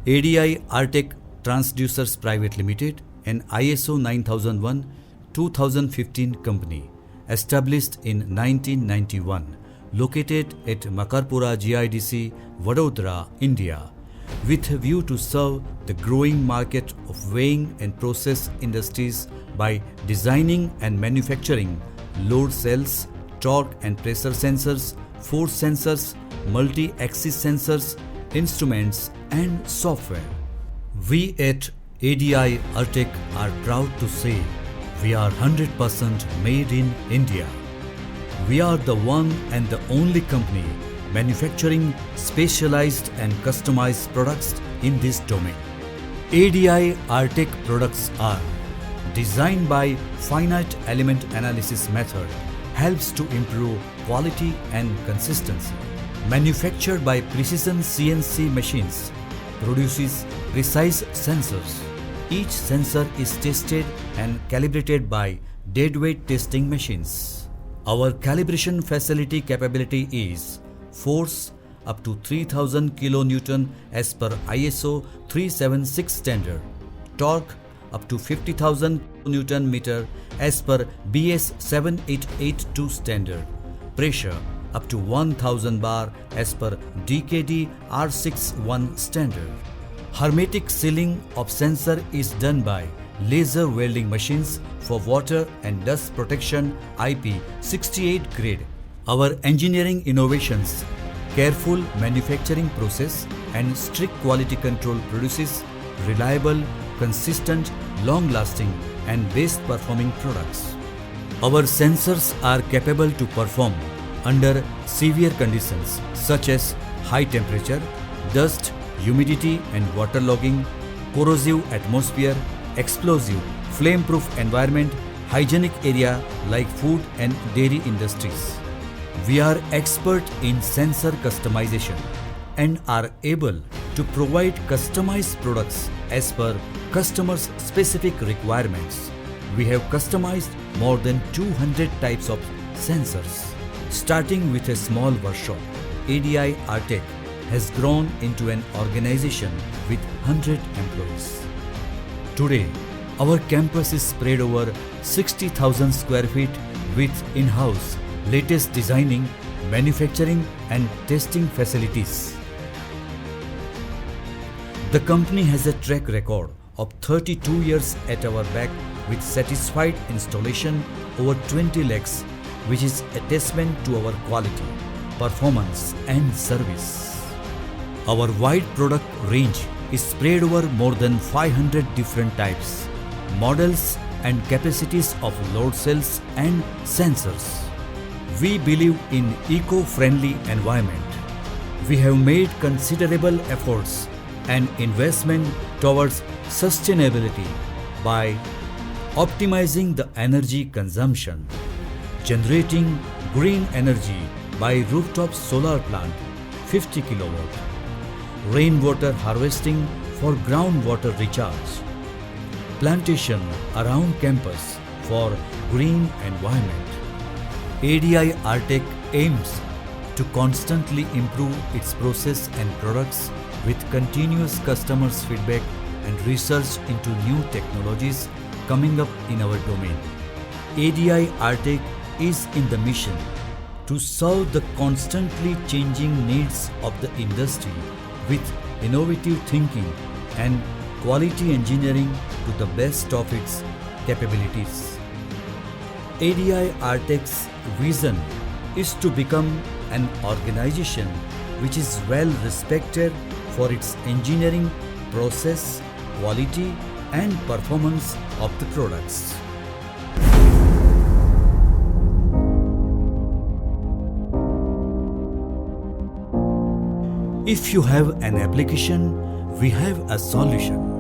ADI Artech Transducers Pvt Ltd, an ISO 9001-2015 company, established in 1991, located at Makarpura GIDC, Vadodara, India, with a view to serve the growing market of weighing and process industries by designing and manufacturing load cells, torque and pressure sensors, force sensors, multi-axis sensors, instruments and software. We at ADI Artech are proud to say we are 100% made in India. We are the one and the only company manufacturing specialized and customized products in this domain. ADI Artech products are designed by finite element analysis method, helps to improve quality and consistency. Manufactured by precision CNC machines, produces precise sensors. Each sensor is tested and calibrated by deadweight testing machines. Our calibration facility capability is force up to 3000 kN as per ISO 376 standard, torque up to 50,000 Nm as per BS 7882 standard, pressure up to 1000 bar as per DKD R61 standard. Hermetic sealing of sensor is done by laser welding machines for water and dust protection IP 68 grade. Our engineering innovations, careful manufacturing process and strict quality control produces reliable, consistent, long-lasting and best performing products. Our sensors are capable to perform under severe conditions such as high temperature, dust, humidity and waterlogging, corrosive atmosphere, explosive, flame-proof environment, hygienic area like food and dairy industries. We are expert in sensor customization and are able to provide customized products as per customers' specific requirements. We have customized more than 200 types of sensors. Starting with a small workshop, ADI Artech has grown into an organization with 100 employees. Today, our campus is spread over 60,000 square feet with in-house latest designing, manufacturing and testing facilities. The company has a track record of 32 years at our back with satisfied installation over 20 lakhs, which is a testament to our quality, performance and service. Our wide product range is spread over more than 500 different types, models and capacities of load cells and sensors. We believe in eco-friendly environment. We have made considerable efforts and investment towards sustainability by optimizing the energy consumption, generating green energy by rooftop solar plant 50 kW, rainwater harvesting for groundwater recharge, plantation around campus for green environment. ADI Artech aims to constantly improve its process and products with continuous customers' feedback and research into new technologies coming up in our domain. ADI Artech is in the mission to serve the constantly changing needs of the industry with innovative thinking and quality engineering to the best of its capabilities. ADI Artech's vision is to become an organization which is well respected for its engineering, process, quality and performance of the products. If you have an application, we have a solution.